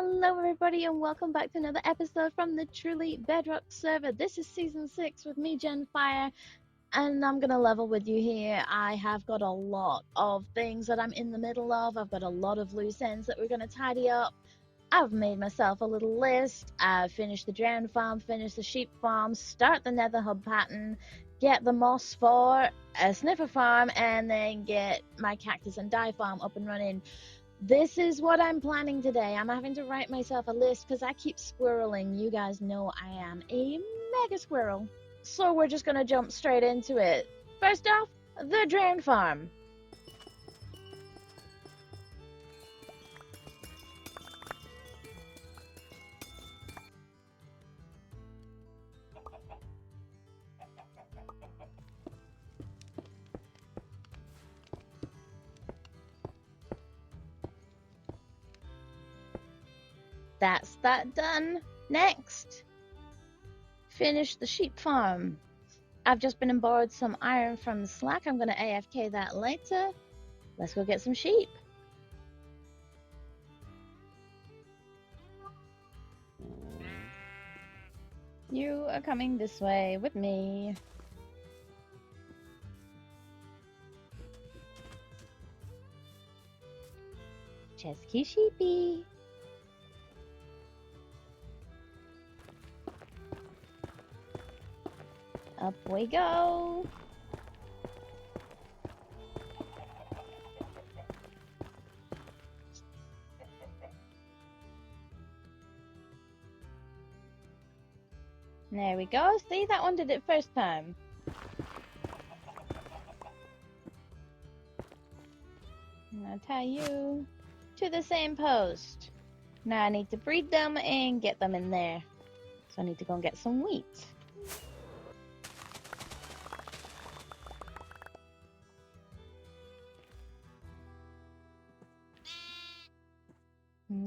Hello everybody and welcome back to another episode from the Truly Bedrock server. This is season 6 with me, Jenfire, and I'm gonna level with you here. I have got a lot of things that I'm in the middle of. I've got a lot of loose ends that we're gonna tidy up. I've made myself a little list. I've finished the drown farm, finished the sheep farm, start the nether hub pattern, get the moss for a sniffer farm, and then get my cactus and dye farm up and running. This is what I'm planning today. I'm having to write myself a list because I keep squirreling. You guys know I am a mega squirrel. So we're just gonna jump straight into it. First off, the drown farm. That's that done. Next, finish the sheep farm. I've just been and borrowed some iron from Slack. I'm gonna AFK that later. Let's go get some sheep. You are coming this way with me. Chesky sheepy. Up we go. There we go. See, that one did it first time. And I'll tie you to the same post. Now I need to breed them and get them in there. So I need to go and get some wheat.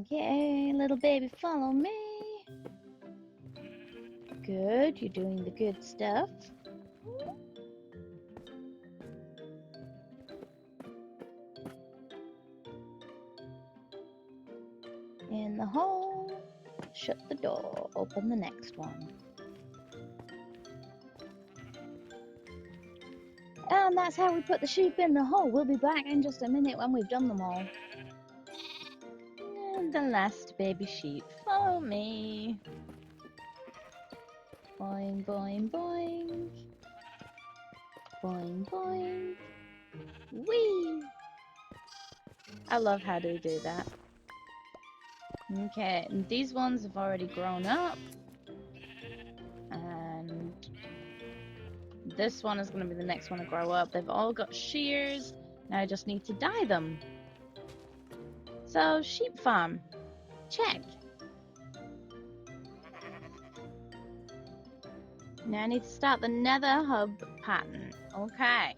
Okay, little baby, follow me. Good, you're doing the good stuff. In the hole, shut the door, open the next one. And that's how we put the sheep in the hole. We'll be back in just a minute when we've done them all. The last baby sheep. Follow me. Boing, boing, boing. Boing, boing. Whee! I love how they do that. Okay, and these ones have already grown up. And this one is going to be the next one to grow up. They've all got shears. Now I just need to dye them. So, sheep farm. Check. Now I need to start the nether hub pattern. Okay.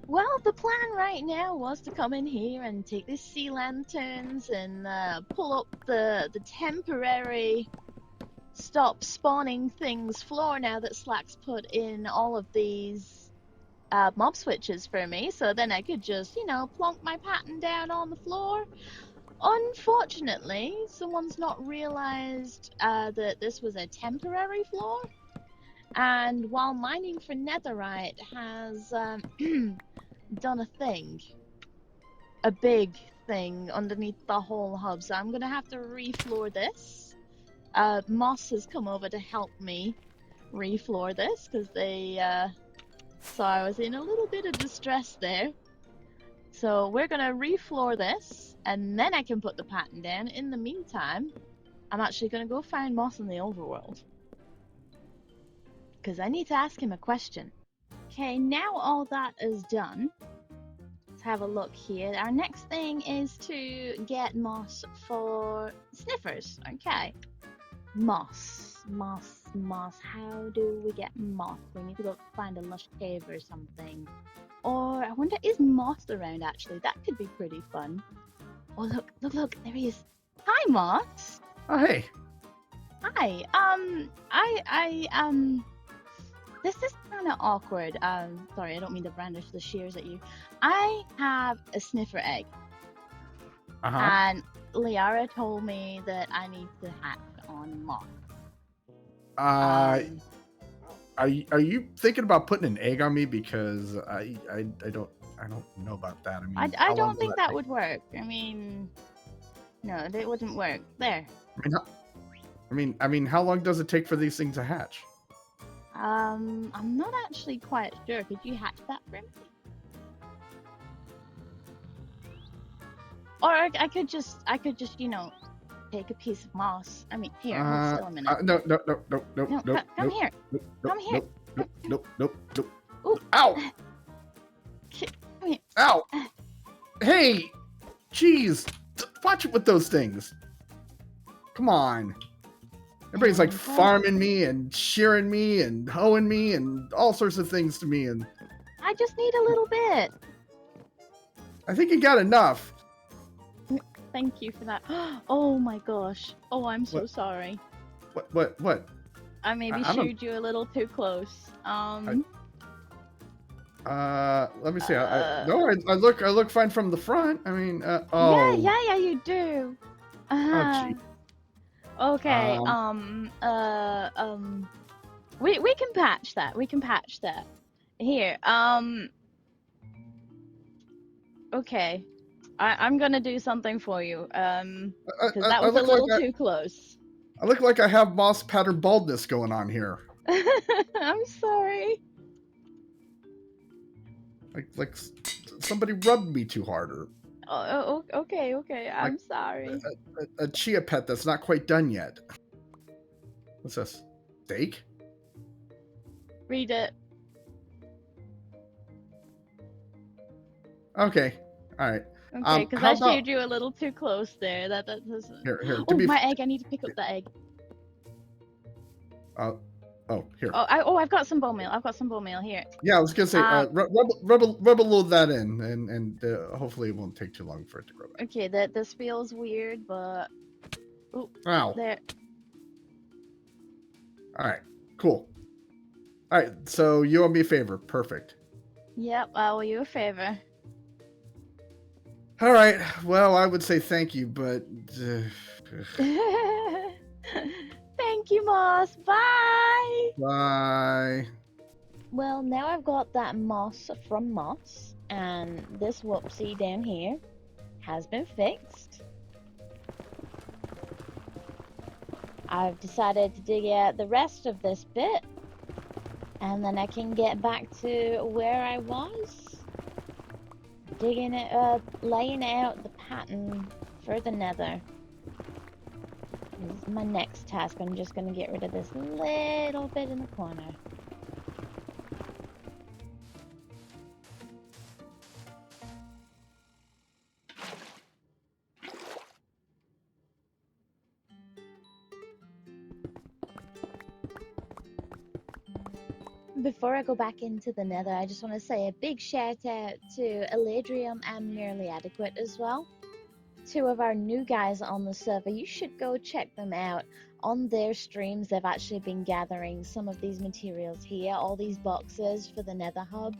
Well, the plan right now was to come in here and take these sea lanterns and pull up the temporary stop spawning things floor now that Slack's put in all of these mob switches for me, so then I could just, you know, plonk my pattern down on the floor. Unfortunately, someone's not realized that this was a temporary floor, and while mining for netherite has done a thing, a big thing underneath the whole hub, so I'm gonna have to refloor this. Moss has come over to help me refloor this because they so I was in a little bit of distress there. So we're gonna refloor this, and then I can put the pattern down. In the meantime, I'm actually gonna go find Moss in the overworld, because I need to ask him a question. Okay, now all that is done, let's have a look here. Our next thing is to get Moss for sniffers. Okay. Moss. How do we get moss? We need to go find a lush cave or something. Or, I wonder, is moss around actually? That could be pretty fun. Oh, look, there he is. Hi, Moss. Oh, hey. Hi. This is kind of awkward. Sorry, I don't mean to brandish the shears at you. I have a sniffer egg. Uh-huh. And Liara told me that I need to hatch on moss. Are you thinking about putting an egg on me? Because I don't know about that. I mean, I how long don't will think that that would work. I mean, no, it wouldn't work. There. I mean, how long does it take for these things to hatch? I'm not actually quite sure. Could you hatch that for me? Or I could just, you know, take a piece of moss. I mean, here, hold still a minute. No. Come here. Come here. Nope. Ooh. Ow! Come here. Ow! Hey! Jeez! Watch it with those things. Come on. Everybody's like farming me and shearing me and hoeing me and all sorts of things to me, and I just need a little bit. I think you got enough. Thank you for that. Oh my gosh. Oh, I'm so sorry. What? I maybe shooed you a little too close. Let me see. No, I look fine from the front. I mean, oh. Yeah, you do. Oh, gee. Okay. We can patch that. Here. Okay. I'm gonna do something for you. Because that was a little too close. I look like I have moss pattern baldness going on here. I'm sorry. Like somebody rubbed me too hard, or okay. I'm sorry. A chia pet that's not quite done yet. What's this? Steak? Read it. Okay. All right. Okay, because I shooed you a little too close there. That doesn't. Here. Oh, my egg! I need to pick up that egg. Here. I've got some bone meal. Here. Yeah, I was gonna say, rub a little of that in, and hopefully it won't take too long for it to grow back. Okay, this feels weird, but. Oh. Ow. There. All right. Cool. All right. So you owe me a favor. Perfect. Yep, I owe you a favor. All right. Well, I would say thank you, but. Thank you, Moss. Bye. Bye. Well, now I've got that moss from Moss, and this whoopsie down here has been fixed. I've decided to dig out the rest of this bit, and then I can get back to where I was. Digging it, laying out the pattern for the Nether. This is my next task. I'm just gonna get rid of this little bit in the corner. Before I go back into the Nether, I just want to say a big shout out to Eladrium and Merely Adequate as well. 2 of our new guys on the server. You should go check them out. On their streams, they've actually been gathering some of these materials here, all these boxes for the Nether Hub.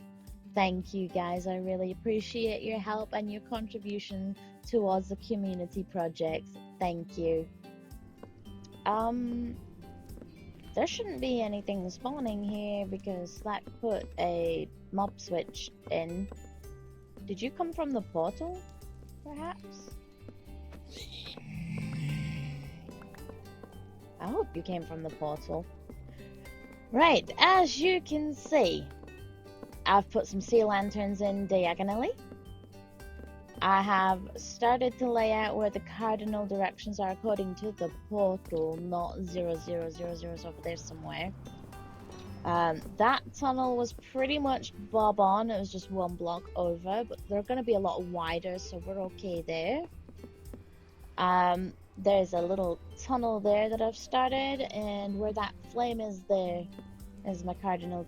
Thank you guys, I really appreciate your help and your contribution towards the community projects. Thank you. There shouldn't be anything spawning here because Slack put a mob switch in. Did you come from the portal, perhaps? I hope you came from the portal. Right, as you can see, I've put some sea lanterns in diagonally. I have started to lay out where the cardinal directions are according to the portal, not 0000 over there somewhere. That tunnel was pretty much bob on, it was just 1 block over, but they're going to be a lot wider, so we're okay there. There's a little tunnel there that I've started, and where that flame is there is my cardinal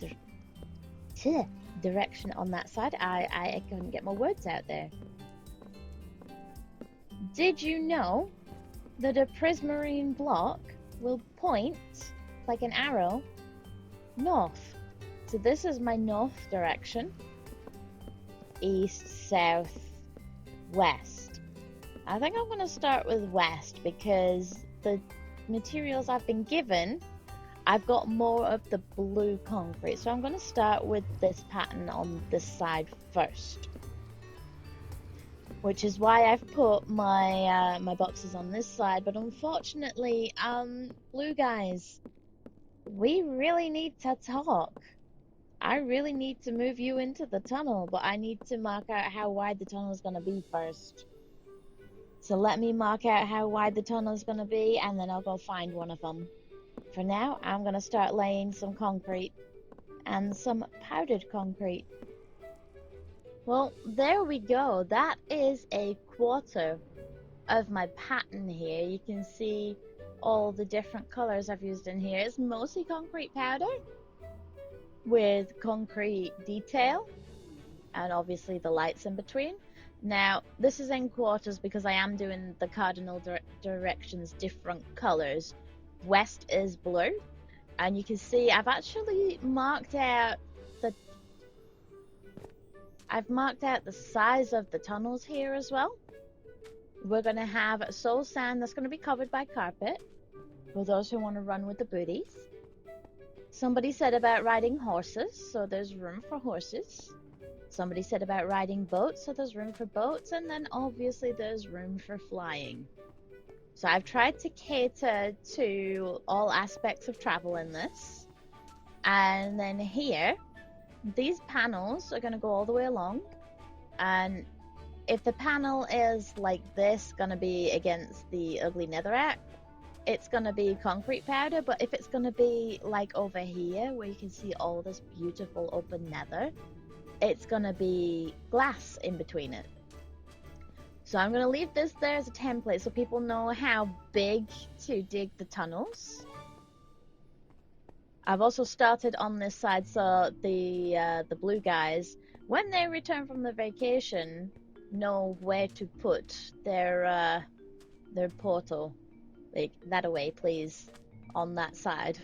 direction on that side. I couldn't get my words out there. Did you know that a prismarine block will point, like an arrow, north? So this is my north direction. East, south, west. I think I'm gonna start with west because the materials I've been given, I've got more of the blue concrete. So I'm gonna start with this pattern on this side first. Which is why I've put my my boxes on this side, but unfortunately, blue guys, we really need to talk. I really need to move you into the tunnel, but I need to mark out how wide the tunnel is going to be first. So let me mark out how wide the tunnel is going to be, and then I'll go find one of them. For now, I'm going to start laying some concrete and some powdered concrete. Well, there we go. That is a quarter of my pattern here. You can see all the different colors I've used in here. It's mostly concrete powder with concrete detail and obviously the lights in between. Now, this is in quarters because I am doing the cardinal directions different colors. West is blue, and you can see I've actually marked out the size of the tunnels here as well. We're going to have soul sand that's going to be covered by carpet for those who want to run with the booties. Somebody said about riding horses, so there's room for horses. Somebody said about riding boats, so there's room for boats. And then obviously there's room for flying. So I've tried to cater to all aspects of travel in this. And then here, these panels are going to go all the way along. And if the panel is like this, going to be against the ugly netherrack, it's going to be concrete powder. But if it's going to be like over here, where you can see all this beautiful open nether, it's going to be glass in between it. So I'm going to leave this there as a template so people know how big to dig the tunnels. I've also started on this side so the blue guys, when they return from the vacation, know where to put their portal. Like, that away, please, on that side.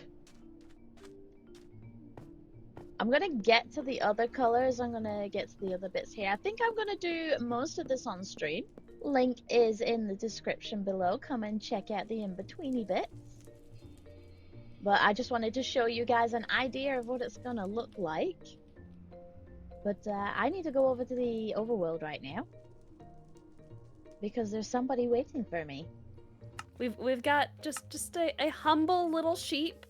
I'm gonna get to the other colors. I'm gonna get to the other bits here. I think I'm gonna do most of this on stream. Link is in the description below. Come and check out the in-betweeny bits. But I just wanted to show you guys an idea of what it's gonna look like. But I need to go over to the overworld right now because there's somebody waiting for me. We've got just a humble little sheep.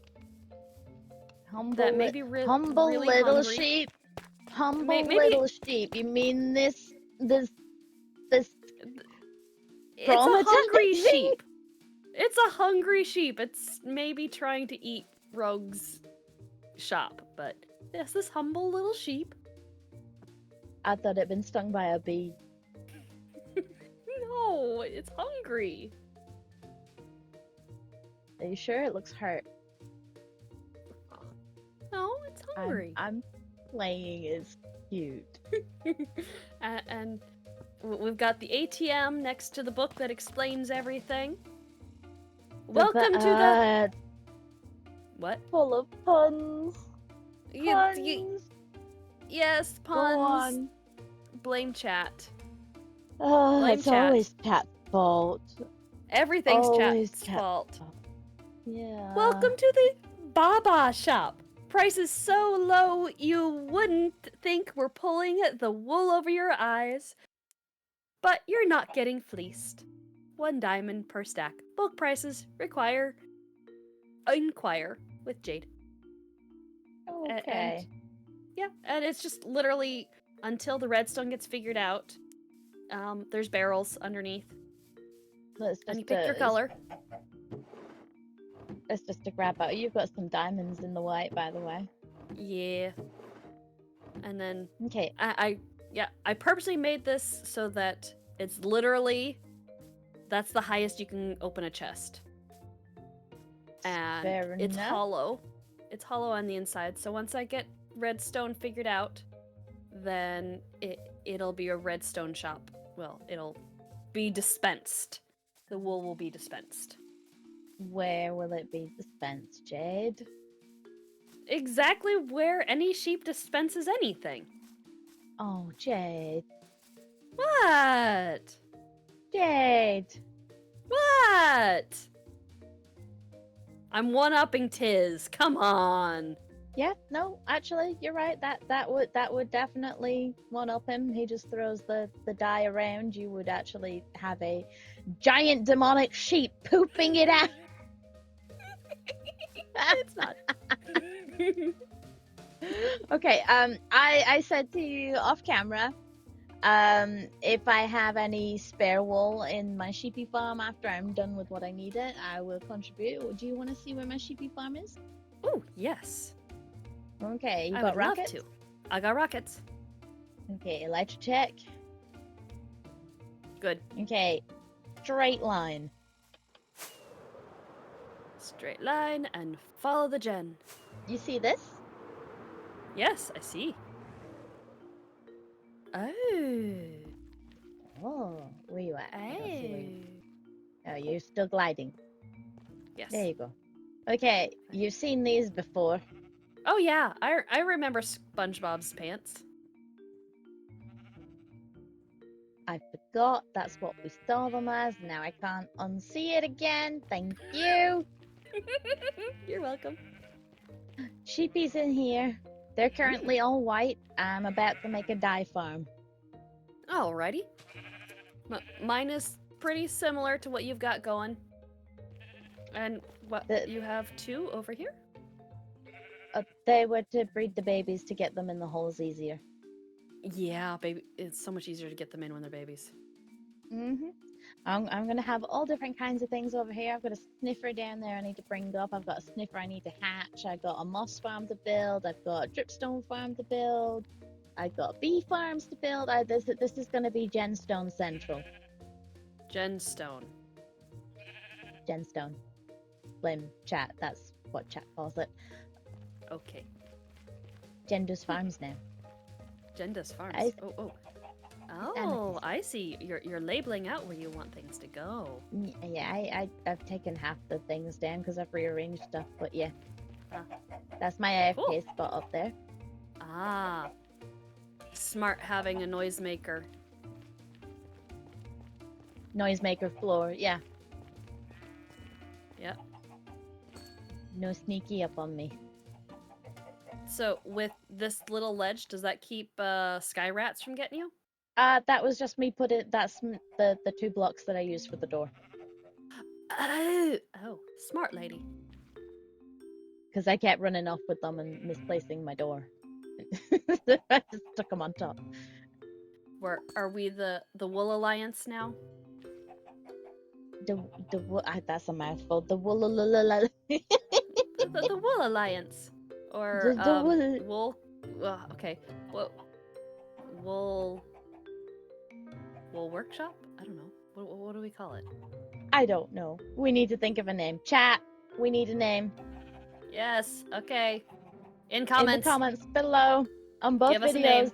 Humble that may be really little hungry. sheep. Humble Maybe... little sheep. You mean this? It's a hungry sheep. It's a hungry sheep. It's maybe trying to eat Rogue's shop, but yes, this humble little sheep. I thought it'd been stung by a bee. No, it's hungry. Are you sure? It looks hurt. No, it's hungry. I'm playing is cute. And we've got the ATM next to the book that explains everything. Welcome to the... What? Full of puns. Puns. Yes, puns. Go on. Blame chat. Oh, Blame it's chat. always chat's fault. Everything's Always chat's fault. Yeah. Welcome to the Baba shop. Prices so low you wouldn't think we're pulling the wool over your eyes. But you're not getting fleeced. 1 diamond per stack. Bulk prices inquire with Jade. Okay. And it's just literally until the redstone gets figured out. There's barrels underneath. And you pick your color. It's just a grab out. You've got some diamonds in the white, by the way. Yeah. And then okay. I purposely made this so that it's literally that's the highest you can open a chest. And Fair it's enough. hollow. It's hollow on the inside. So once I get redstone figured out, then it'll be a redstone shop. Well, it'll be dispensed. The wool will be dispensed. Where will it be dispensed, Jade? Exactly where any sheep dispenses anything. Oh, Jade. What? Jade. What? I'm one-upping Tiz. Come on. Yeah, no, actually, you're right. That would definitely one up him. He just throws the dye around. You would actually have a giant demonic sheep pooping it out. It's not. Okay, I said to you off camera, if I have any spare wool in my sheepy farm after I'm done with what I needed, I will contribute. Do you want to see where my sheepy farm is? Oh, yes. Okay, you I got would rockets? love to. I got rockets. Okay, elytra check. Good. Okay, straight line. Straight line and follow the gen. You see this? Yes, I see. Oh. Oh, where you at? I don't see where you... Oh. Oh, you're still gliding. Yes. There you go. Okay, you've seen these before. Oh yeah, I remember SpongeBob's pants. I forgot that's what we saw them as. Now I can't unsee it again. Thank you. You're welcome. Sheepies in here. They're currently all white. I'm about to make a dye farm. Alrighty. Mine is pretty similar to what you've got going. And what you have two over here? They were to breed the babies to get them in the holes easier. Yeah, baby, it's so much easier to get them in when they're babies. Mm-hmm. I'm gonna have all different kinds of things over here. I've got a sniffer down there I need to bring up. I've got a sniffer I need to hatch. I've got a moss farm to build. I've got a dripstone farm to build. I've got bee farms to build. This is gonna be Genstone Central. Genstone. Genstone. Blame chat. That's what chat calls it. Okay. Jen does farms now. Jen does farms. Oh, Amethyst. I see. You're labeling out where you want things to go. Yeah, I've taken half the things down because I've rearranged stuff. But yeah, Huh. that's my AFK Cool. spot up there. Ah. Smart having a noisemaker. Noisemaker floor. Yeah. Yep. No sneaky up on me. So with this little ledge, does that keep sky rats from getting you? That was just me put it. That's the 2 blocks that I used for the door. Oh, smart lady. Because I kept running off with them and misplacing my door. I just stuck them on top. Are we the Wool Alliance now? That's a mouthful. The wool. The Wool Alliance, or The wool. Wool. Okay. Wool Workshop? I don't know. What do we call it? I don't know. We need to think of a name. Chat. We need a name. Yes. Okay. In In comments. the comments below on both Give us a videos. name.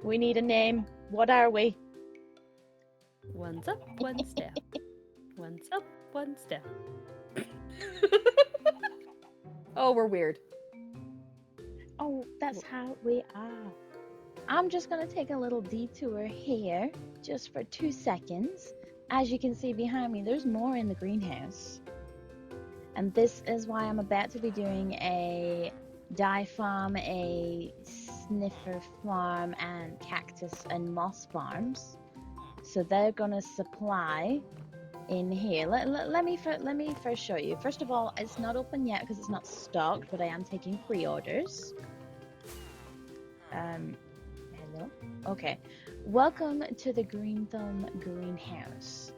We need a name. What are we? One's up, one's down. One's up, one's down. Oh, we're weird. Oh, that's how we are. I'm just gonna take a little detour here, just for 2 seconds. As you can see behind me, there's more in the greenhouse. And this is why I'm about to be doing a dye farm, a sniffer farm, and cactus and moss farms. So they're gonna supply in here. Let me first show you. First of all, it's not open yet because it's not stocked, but I am taking pre-orders. Hello? Okay. Welcome to the Green Thumb Greenhouse.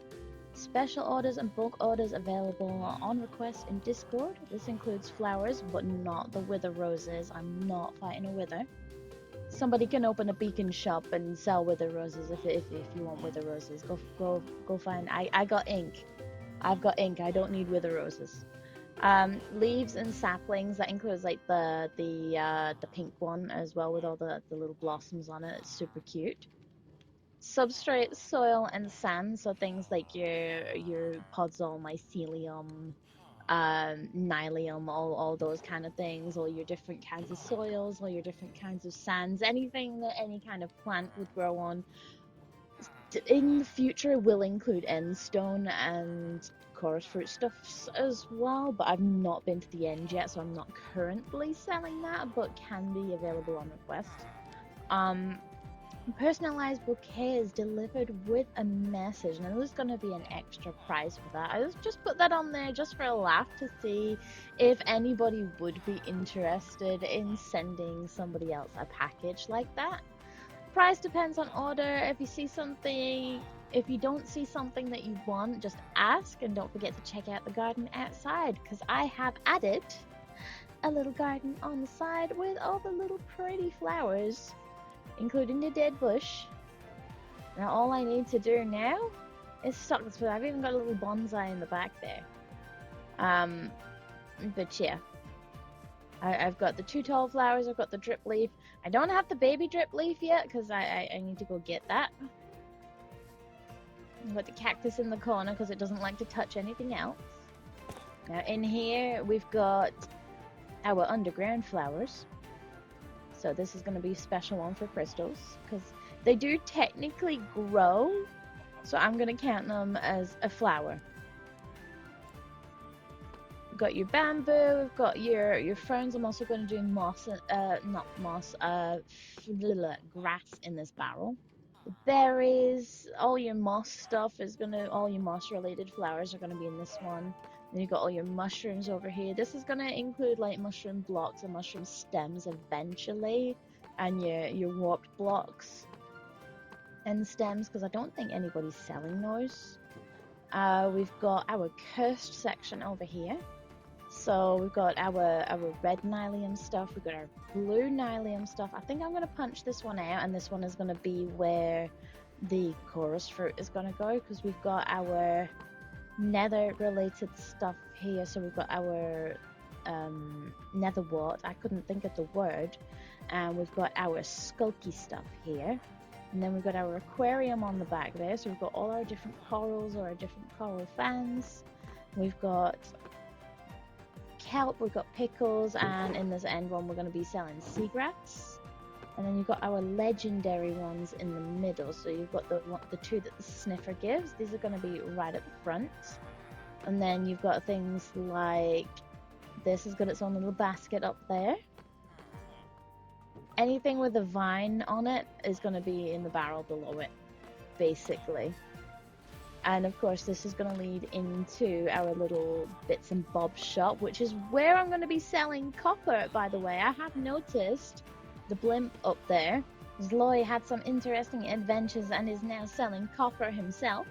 Special orders and bulk orders available on request in Discord. This includes flowers, but not the wither roses. I'm not fighting a wither. Somebody can open a beacon shop and sell wither roses if you want wither roses. Go find. I got ink. I've got ink. I don't need wither roses. Leaves and saplings. That includes like the pink one as well with all the little blossoms on it. It's super cute. Substrate, soil, and sand. So things like your podzol, mycelium, nylium, all those kind of things, all your different kinds of soils, all your different kinds of sands, anything that any kind of plant would grow on. in the future will include endstone and chorus fruit stuffs as well, but I've not been to the end yet, so I'm not currently selling that, but can be available on request. Personalized bouquets delivered with a message. Now there's going to be an extra price for that. I just put that on there just for a laugh to see if anybody would be interested in sending somebody else a package like that. Price depends on order. If you don't see something that you want, just ask, and don't forget to check out the garden outside, because I have added a little garden on the side with all the little pretty flowers, including the dead bush. Now all I need to do now is stock this food. I've even got a little bonsai in the back there. But yeah, I've got the 2 tall flowers, I've got the drip leaf. I don't have the baby drip leaf yet because I need to go get that. I've got the cactus in the corner because it doesn't like to touch anything else. Now in here we've got our underground flowers. So this is going to be a special one for crystals because they do technically grow. So I'm going to count them as a flower. We've got your bamboo, we've got your ferns. I'm also going to do moss, grass in this barrel. The berries, all your moss stuff all your moss related flowers are going to be in this one. Then you've got all your mushrooms over here. This is going to include like mushroom blocks and mushroom stems eventually, and your warped blocks and stems, because I don't think anybody's selling those. We've got our cursed section over here. So we've got our red nylium stuff, we've got our blue nylium stuff. I think I'm going to punch this one out, and this one is going to be where the chorus fruit is going to go, because we've got our nether related stuff here. So we've got our nether wart, I couldn't think of the word, and we've got our skulky stuff here. And then we've got our aquarium on the back there, so we've got all our different corals or our different coral fans. We've got kelp, we've got pickles, and in this end one we're going to be selling seagrass. And then you've got our legendary ones in the middle. So you've got the 2 that the sniffer gives. These are going to be right at the front. And then you've got things like this has got its own little basket up there. Anything with a vine on it is going to be in the barrel below it, basically. And of course this is going to lead into our little bits and bobs shop, which is where I'm going to be selling copper, by the way. I have noticed the blimp up there. Zloy had some interesting adventures and is now selling copper himself.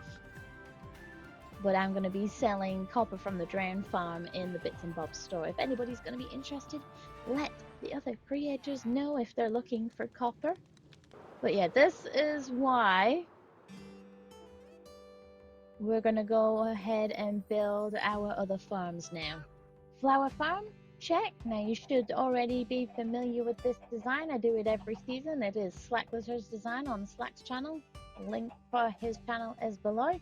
But I'm going to be selling copper from the Drown Farm in the Bits and Bobs store. If anybody's going to be interested, let the other creators know if they're looking for copper. But yeah, this is why we're going to go ahead and build our other farms now. Flower farm? Check. Now you should already be familiar with this design. I do it every season. It is SlackLizard's design on Slack's channel. Link for his channel is below.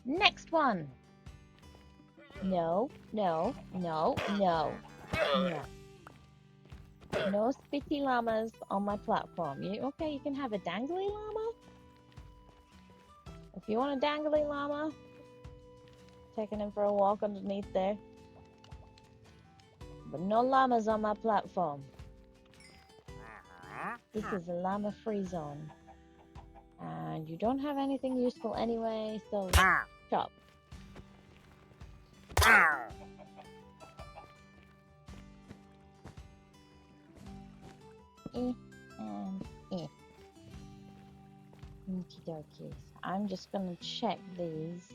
Next one. No. No spitty llamas on my platform. You can have a dangly llama. If you want a dangly llama, taking him for a walk underneath there. But no llamas on my platform. This is a llama-free zone. And you don't have anything useful anyway, so chop. And Okie dokies. I'm just gonna check these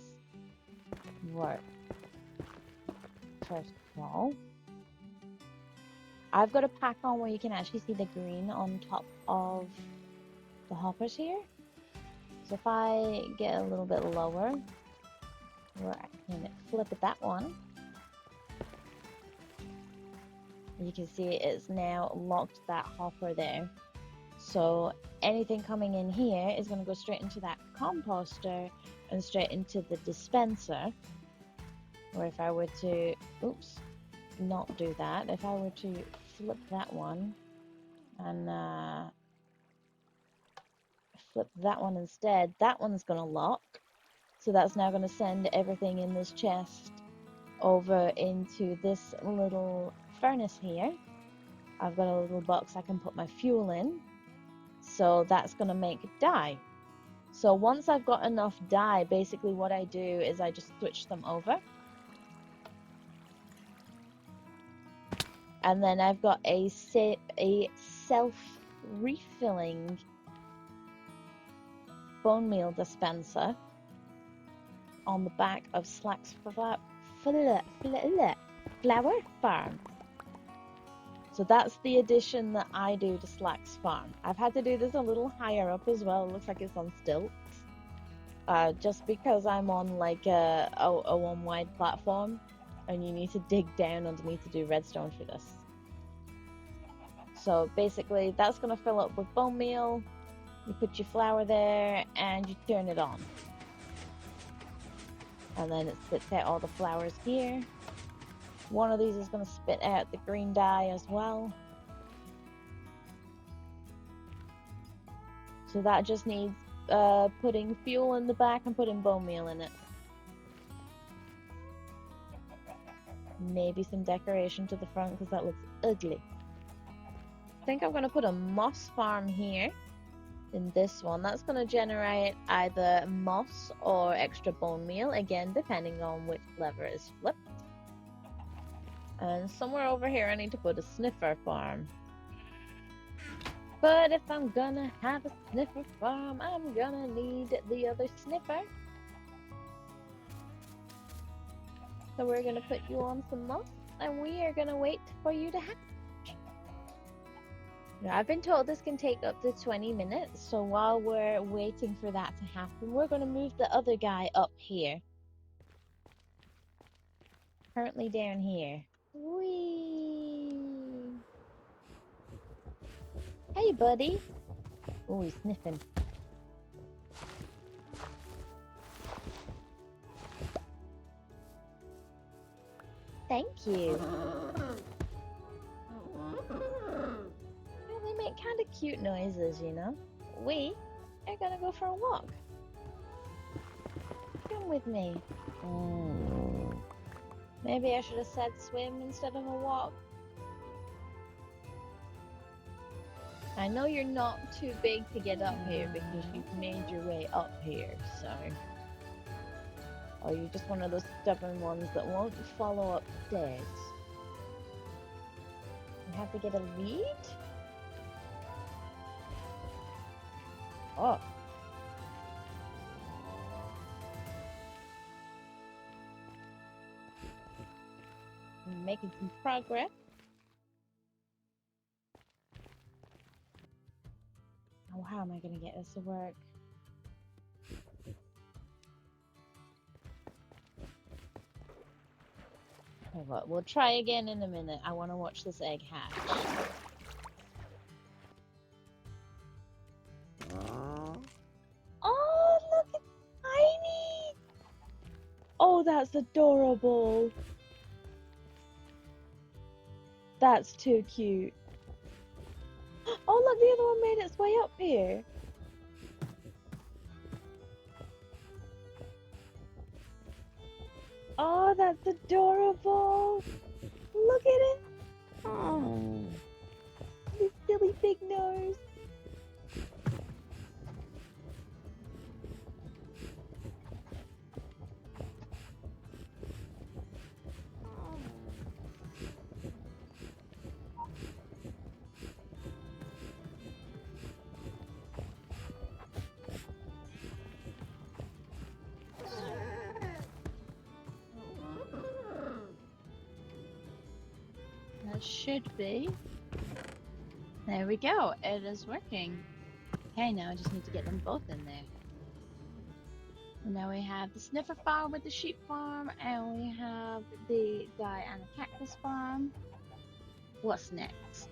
work. First of all, I've got a pack on where you can actually see the green on top of the hoppers here. So if I get a little bit lower, where I can flip at that one, you can see it's now locked that hopper there. So anything coming in here is going to go straight into that composter and straight into the dispenser. Or if I were to, not do that, if I were to flip that one and flip that one instead. That one's gonna lock. So that's now gonna send everything in this chest over into this little furnace here. I've got a little box I can put my fuel in. So that's gonna make dye. So once I've got enough dye, basically what I do is I just switch them over. And then I've got a self-refilling bone meal dispenser on the back of Slack's flower farm. So that's the addition that I do to Slack's farm. I've had to do this a little higher up as well. It looks like it's on stilts. Just because I'm on like a one wide platform and you need to dig down underneath to do redstone for this. So basically that's going to fill up with bone meal. You put your flour there and you turn it on. And then it spits out all the flowers here. One of these is going to spit out the green dye as well. So that just needs putting fuel in the back and putting bone meal in it. Maybe some decoration to the front because that looks ugly. I think I'm going to put a moss farm here in this one. That's going to generate either moss or extra bone meal, again depending on which lever is flipped. And somewhere over here I need to put a sniffer farm. But if I'm gonna have a sniffer farm, I'm gonna need the other sniffer. So we're gonna put you on some moss and we are gonna wait for you to hatch. Now, I've been told this can take up to 20 minutes, so while we're waiting for that to happen, we're gonna move the other guy up here. Currently down here. Whee! Hey, buddy. Oh, he's sniffing. Thank you. Yeah, they make kind of cute noises, you know. We are gonna go for a walk. Come with me. Maybe I should have said swim instead of a walk. I know you're not too big to get up here because you've made your way up here, so... Or you're just one of those stubborn ones that won't follow up the stairs. You have to get a lead? Oh. I'm making some progress. Oh, how am I going to get this to work? Okay, well, we'll try again in a minute. I want to watch this egg hatch. Oh, look, it's tiny! Oh, that's adorable. That's too cute. Oh, look, the other one made its way up here. Oh, that's adorable. Look at it. Oh, his silly big nose. Should be. There we go. It is working. Okay, now I just need to get them both in there. And now we have the sniffer farm with the sheep farm, and we have the guy and the cactus farm. What's next?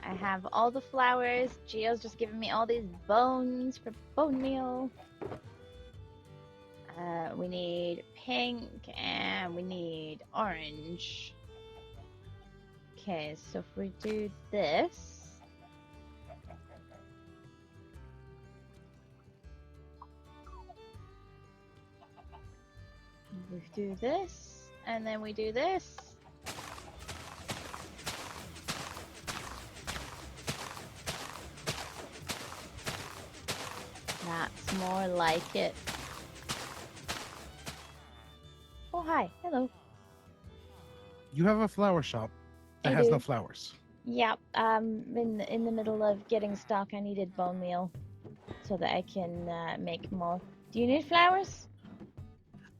I have all the flowers. Gio's just giving me all these bones for bone meal. We need pink and we need orange. Okay, so if we do this, We do this, and then we do this. That's more like it. Oh, hi. Hello. You have a flower shop that I has do. no flowers. Yep. In the middle of getting stock, I needed bone meal so that I can make more. Do you need flowers?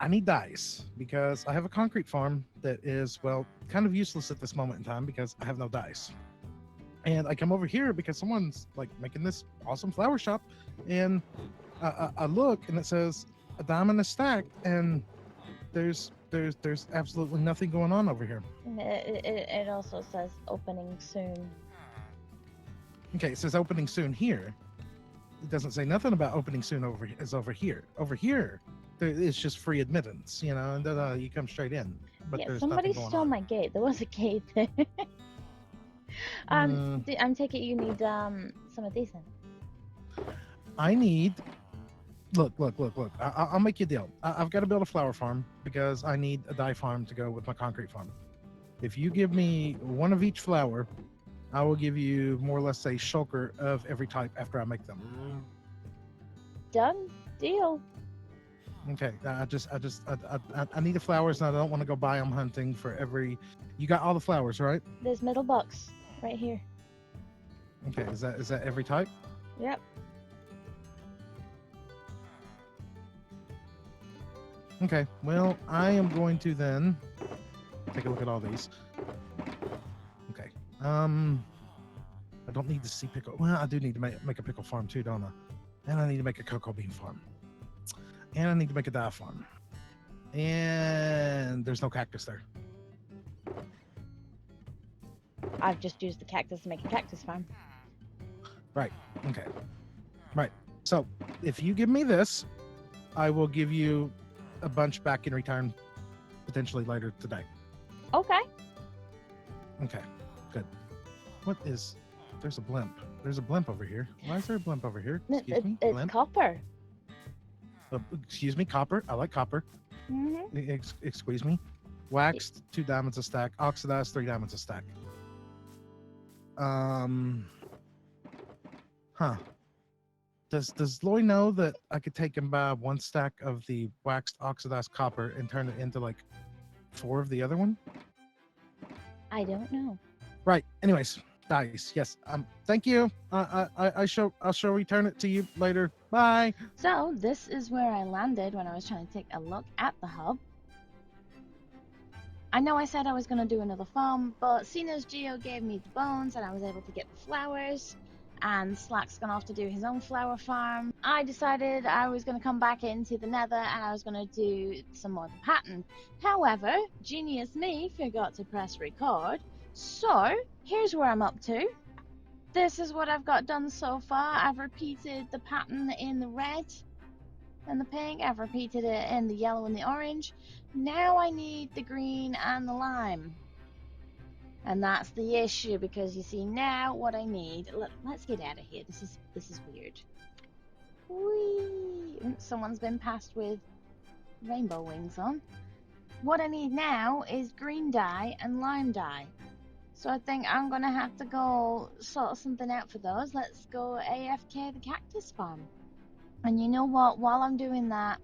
I need dyes because I have a concrete farm that is, well, kind of useless at this moment in time because I have no dyes. And I come over here because someone's like making this awesome flower shop, and I look and it says a diamond a stack, and there's absolutely nothing going on over here. It also says opening soon. Okay, it says opening soon here. It doesn't say nothing about opening soon over here. Over here, it's just free admittance, you know, and you come straight in. But Yeah, there's somebody nothing going stole on. my gate. There was a gate there. I'm taking you need some of these then. I need. Look. I'll make you a deal. I've got to build a flower farm because I need a dye farm to go with my concrete farm. If you give me one of each flower, I will give you more or less a shulker of every type after I make them. Done deal. Okay. I need the flowers, and I don't want to go buy them hunting for every. You got all the flowers, right? There's middle box right here. Okay. Is that every type? Yep. Okay. Well, I am going to then take a look at all these. Okay. I don't need to see pickle. Well, I do need to make a pickle farm too, don't I? And I need to make a cocoa bean farm. And I need to make a dye farm. And there's no cactus there. I've just used the cactus to make a cactus farm. Right. Okay. Right. So if you give me this, I will give you a bunch back in return potentially later today. Okay. Okay. Good. What is... There's a blimp. There's a blimp over here. Why is there a blimp over here? Excuse me? It's Blimp? copper. Excuse me? Copper? I like copper. Mm-hmm. Excuse me? Waxed, 2 diamonds a stack. Oxidized, 3 diamonds a stack. Huh. Does Loy know that I could take and buy 1 stack of the waxed oxidized copper and turn it into like 4 of the other one? I don't know. Right. Anyways, dice. Yes. Thank you. I'll return it to you later. Bye. So this is where I landed when I was trying to take a look at the hub. I know I said I was going to do another farm, but seeing as Geo gave me the bones and I was able to get the flowers, and Slack's gone off to do his own flower farm, I decided I was going to come back into the Nether and I was going to do some more of the pattern. However, genius me forgot to press record, so here's where I'm up to. This is what I've got done so far. I've repeated the pattern in the red and the pink. I've repeated it in the yellow and the orange. Now I need the green and the lime. And that's the issue, because you see now what I need. Let's get out of here. This is weird. Whee! Someone's been passed with rainbow wings on. What I need now is green dye and lime dye. So I think I'm gonna have to go sort something out for those. Let's go AFK the cactus farm. And you know what? While I'm doing that,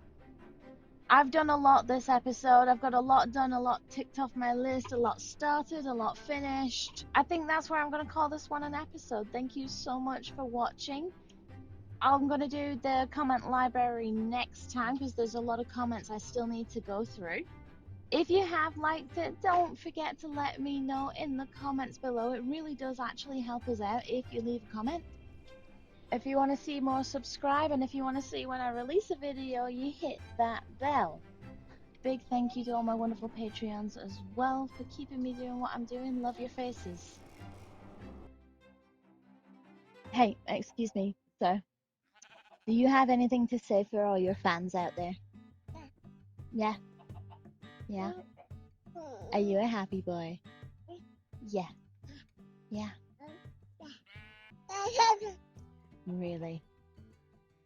I've done a lot this episode. I've got a lot done, a lot ticked off my list, a lot started, a lot finished. I think that's where I'm going to call this one an episode. Thank you so much for watching. I'm going to do the comment library next time because there's a lot of comments I still need to go through. If you have liked it, don't forget to let me know in the comments below. It really does actually help us out if you leave a comment. If you want to see more, subscribe, and if you want to see when I release a video, you hit that bell. Big thank you to all my wonderful Patreons as well for keeping me doing what I'm doing. Love your faces. Hey, excuse me, sir. Do you have anything to say for all your fans out there? Yeah? Yeah? Are you a happy boy? Yeah. Yeah. Really?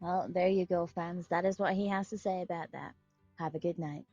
Well, there you go, fans. That is what he has to say about that. Have a good night.